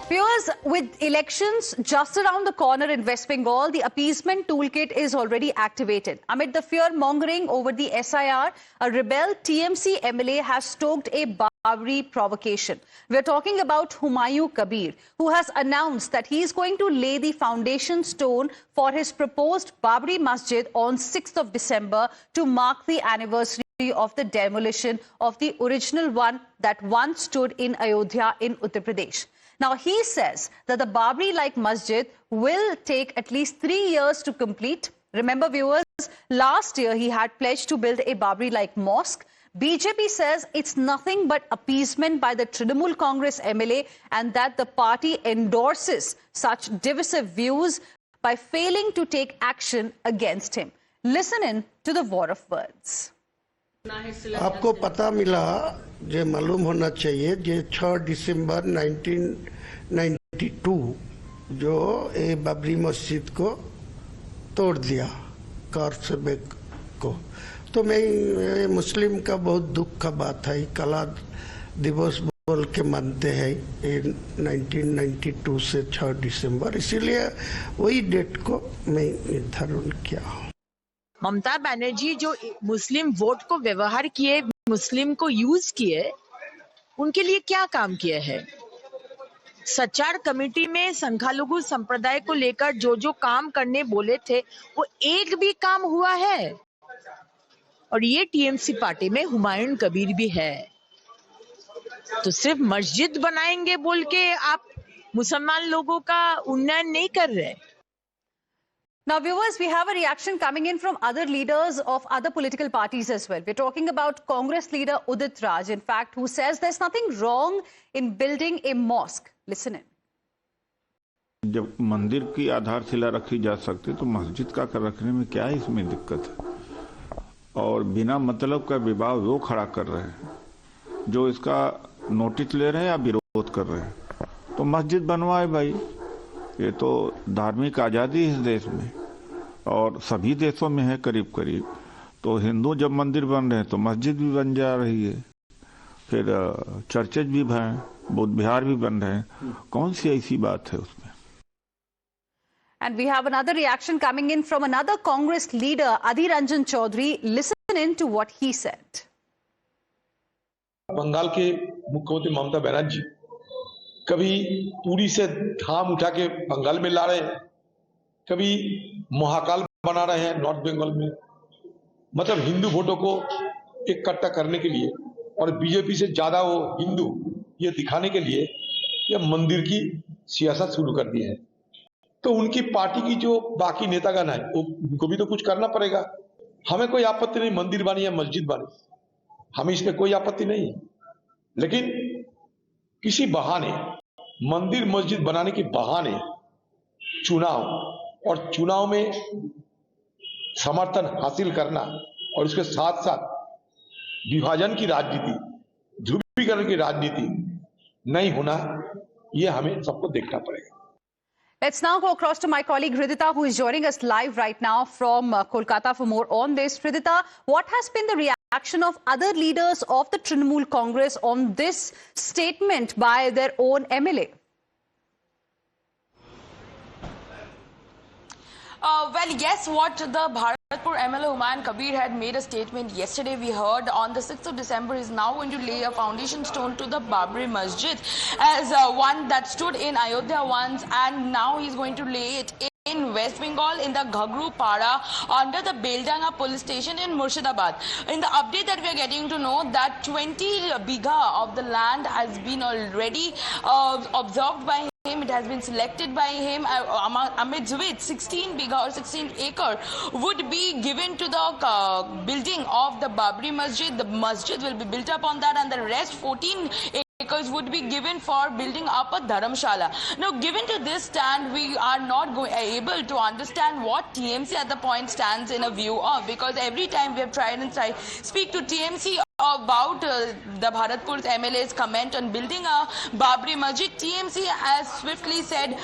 Viewers, with elections just around the corner in West Bengal, the appeasement toolkit is already activated. Amid the fear-mongering over the SIR, a rebel TMC MLA has stoked a Babri provocation. We're talking about Humayun Kabir, who has announced that he is going to lay the foundation stone for his proposed Babri Masjid on 6th of December to mark the anniversary of the demolition of the original one that once stood in Ayodhya in Uttar Pradesh. Now, he says that the Babri-like masjid will take at least 3 years to complete. Remember, viewers, last year he had pledged to build a Babri-like mosque. BJP says it's nothing but appeasement by the Trinamool Congress MLA and that the party endorses such divisive views by failing to take action against him. Listen in to the war of words. आपको पता मिला जो मालूम होना चाहिए जो 6 दिसंबर 1992 जो ए बाबरी मस्जिद को तोड़ दिया कारसबेग को, तो मैं मुस्लिम का बहुत दुख का बात है। कला दिवस बोल के मानते हैं 1992 से 6 दिसंबर, इसीलिए वही डेट को मैं निर्धारण किया। ममता बनर्जी जो मुस्लिम वोट को व्यवहार किए, मुस्लिम को यूज किए, उनके लिए क्या काम किए हैं? सचार कमेटी में संख्यालघु संप्रदाय को लेकर जो जो काम करने बोले थे वो एक भी काम हुआ है। और ये टीएमसी पार्टी में हुमायूं कबीर भी है। तो सिर्फ मस्जिद बनाएंगे बोल के आप मुसलमान लोगों का उन्नयन नहीं कर रहे। Now, viewers, we have a reaction coming in from other leaders of other political parties as well. We're talking about Congress leader Udit Raj, in fact, who says there's nothing wrong in building a mosque. Listen in. जब मंदिर की आधारशिला रखी जा सकती तो मस्जिद का कर रखने में क्या इसमें दिक्कत है? और बिना मतलब का विवाद वो खड़ा कर रहे हैं जो इसका नोटिस ले रहे हैं या विरोध कर रहे हैं। तो मस्जिद बनवाए भाई, ये तो धार्मिक आज़ादी है इस देश में और सभी देशों में है करीब करीब। तो हिंदू जब मंदिर बन रहे हैं तो मस्जिद भी बन जा रही है, फिर चर्चेज भी बन, बौद्ध विहार भी बन रहे हैं। कौन सी ऐसी बात है उसमें? And we have another reaction coming in from another Congress leader, Adhir Ranjan Chaudhary. Listen in to what he said. Bengal के मुख्यमंत्री ममता बनर्जी कभी पूरी से धाम उठा के बंगाल में ला रहे हैं, कभी महाकाल बना रहे हैं नॉर्थ बंगाल में, मतलब हिंदू वोटों को इकट्ठा करने के लिए और बीजेपी से ज्यादा वो हिंदू ये दिखाने के लिए ये मंदिर की सियासत शुरू कर दी है। तो उनकी पार्टी की जो बाकी नेतागण है उनको भी तो कुछ करना पड़ेगा। हमें कोई आपत्ति नहीं मंदिर बनी या मस्जिद बनी, हमें इसमें कोई आपत्ति नहीं, लेकिन किसी बहाने मंदिर मस्जिद बनाने के बहाने चुनाव और चुनाव में समर्थन हासिल करना और उसके साथ साथ विभाजन की राजनीति, ध्रुवीकरण की राजनीति नहीं होना, ये हमें सबको देखना पड़ेगा। Let's now go across to my colleague Hridita, who is joining us live right now from Kolkata for more on this. Hridita, what has been the reaction of other leaders of the Trinamool Congress on this statement by their own MLA? Well, yes, what the Bharatpur MLA Humayun Kabir had made a statement yesterday, we heard on the 6th of December, is now going to lay a foundation stone to the Babri Masjid as one that stood in Ayodhya once, and now he's going to lay it in West Bengal in the Ghagru Para under the Beldanga police station in Murshidabad. In the update that we are getting to know that 20 bigha of the land has been already observed by him. It has been selected by him, amidst which 16 bigha or 16 acre would be given to the building of the Babri Masjid. The masjid will be built up on that, and the rest 14 acres would be given for building up a dharamshala. Now, given to this stand, we are not able to understand what TMC at the point stands in a view of, because every time we have tried and speak to TMC about the Bharatpur's MLA's comment on building a Babri Masjid, TMC has swiftly said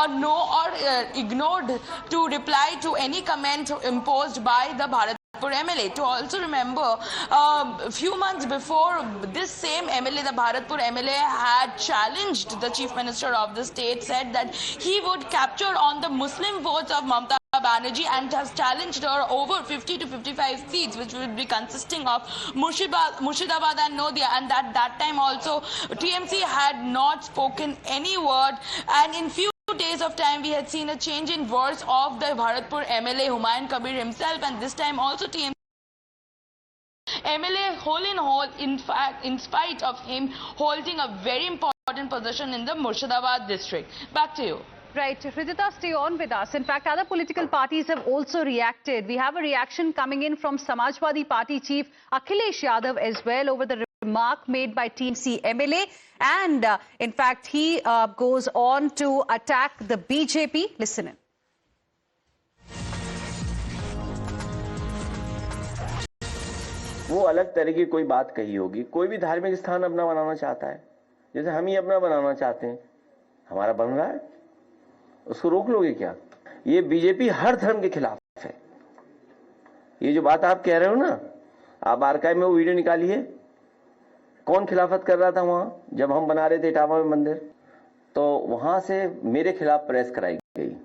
no or ignored to reply to any comment imposed by the Bharat MLA. To also remember, a few months before, this same MLA, the Bharatpur MLA, had challenged the Chief Minister of the state, said that he would capture on the Muslim votes of Mamta Banerjee, and has challenged her over 50 to 55 seats, which would be consisting of Murshidabad and Nadia. And at that time also, TMC had not spoken any word, and in few days of time we had seen a change in words of the Bharatpur MLA Humayun Kabir himself, and this time also TMC MLA whole in whole, in fact, in spite of him holding a very important position in the Murshidabad district. Back to you. Right, Hridita, stay on with us. In fact, other political parties have also reacted. We have a reaction coming in from Samajwadi Party Chief Akhilesh Yadav as well over the remark made by TMC MLA. And in fact, he goes on to attack the BJP. Listen in. वो अलग तरह की कोई बात कही होगी, कोई भी धार्मिक स्थान अपना बनाना चाहता है, जैसे हम ही अपना बनाना चाहते हैं, हमारा बन रहा है, उसको रोक लोगे क्या? ये बीजेपी हर धर्म के खिलाफ है। ये जो बात आप कह रहे हो ना, आप आर्काइव में वो वीडियो निकालिए, कौन खिलाफत कर रहा था वहां जब हम बना रहे थे इटावा में मंदिर, तो वहां से मेरे खिलाफ प्रेस कराई गई।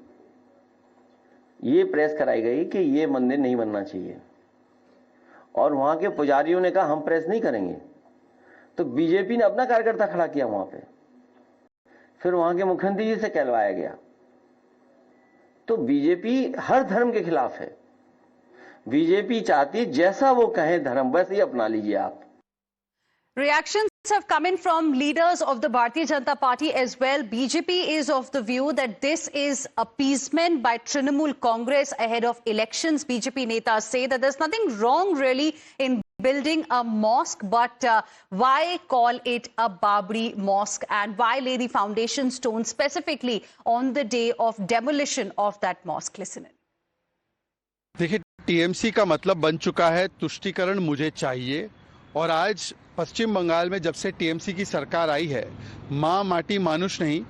ये प्रेस कराई गई कि ये मंदिर नहीं बनना चाहिए, और वहां के पुजारियों ने कहा हम प्रेस नहीं करेंगे, तो बीजेपी ने अपना कार्यकर्ता खड़ा किया वहां पे, फिर वहां के मुख्यमंत्री जी से कहलवाया गया। तो बीजेपी हर धर्म के खिलाफ है। बीजेपी चाहती जैसा वो कहें धर्म वैसे ही अपना लीजिए आप। Reactions have come in from leaders of the Bharatiya Janata Party as well. BJP is of the view that this is appeasement by Trinamool Congress ahead of elections. BJP netas say that there's nothing wrong really in building a mosque, but why call it a Babri mosque, and why lay the foundation stone specifically on the day of demolition of that mosque? Listen in. देखिए, TMC का मतलब बन चुका है तुष्टीकरण मुझे चाहिए, और आज पश्चिम बंगाल में जब से टीएमसी की सरकार आई है, माँ माटी मानुष नहीं,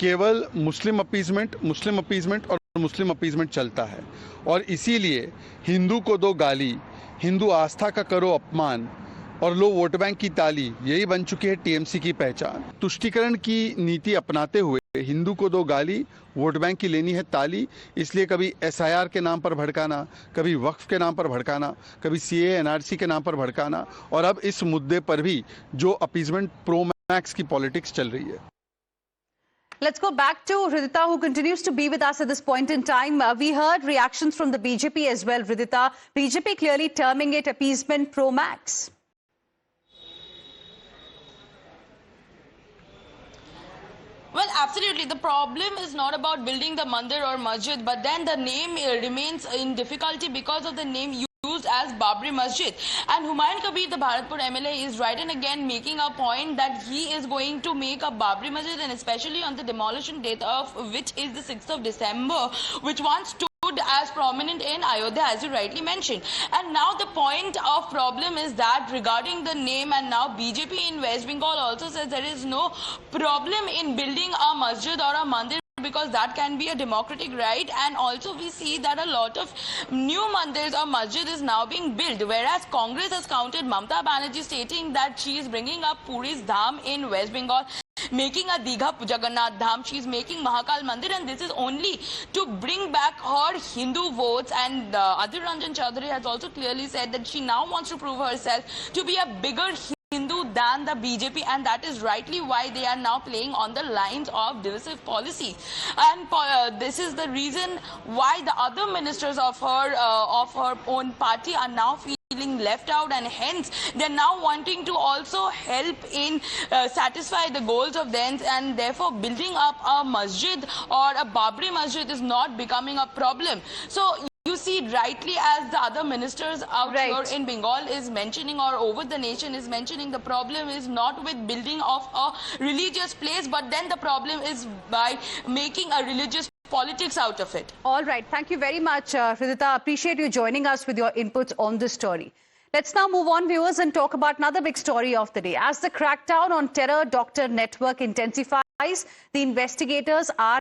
केवल मुस्लिम अपीजमेंट और मुस्लिम अपीजमेंट चलता है। और इसीलिए हिंदू को दो गाली, हिंदू आस्था का करो अपमान, और लो वोट बैंक की ताली, यही बन चुकी है टीएमसी की पहचान। तुष्टीकरण की नीति अपनाते हुए हिंदू को दो गाली, वोट बैंक की लेनी है ताली, इसलिए कभी एसआईआर के नाम पर भड़काना, कभी वक्फ के नाम पर भड़काना, कभी सीए एनआरसी के नाम पर भड़काना, और अब इस मुद्दे पर भी जो अपीजमेंट प्रो मैक्स की पॉलिटिक्स चल रही है। Let's go back to Hridita, who continues to be with us at this point in time. We heard reactions from the BJP as well, Hridita. BJP clearly terming it appeasement pro max. Well, absolutely. The problem is not about building the mandir or masjid, but then the name remains in difficulty because of the name used as Babri Masjid. And Humayun Kabir, the Bharatpur MLA, is right and again making a point that he is going to make a Babri Masjid, and especially on the demolition date of which is the 6th of December, which once stood as prominent in Ayodhya, as you rightly mentioned. And now the point of problem is that regarding the name, and now BJP in West Bengal also says there is no problem in building a masjid or a mandir, because that can be a democratic right. And also we see that a lot of new mandirs or masjid is now being built, whereas Congress has countered Mamta Banerjee, stating that she is bringing up Puri's Dham in West Bengal, making a Digha Jagannath Dham, she is making Mahakal Mandir, and this is only to bring back her Hindu votes. And Adhir Ranjan Chaudhary has also clearly said that she now wants to prove herself to be a bigger Hindu than the BJP, and that is rightly why they are now playing on the lines of divisive policy. And this is the reason why the other ministers of her own party are now feeling left out, and hence they're now wanting to also help in satisfy the goals of theirs, and therefore building up a masjid or a Babri Masjid is not becoming a problem. So you see, rightly, as the other ministers out here in Bengal is mentioning, or over the nation is mentioning, the problem is not with building of a religious place, but then the problem is by making a religious politics out of it. All right. Thank you very much, Hridita. Appreciate you joining us with your inputs on this story. Let's now move on, viewers, and talk about another big story of the day. As the crackdown on terror doctor network intensifies, the investigators are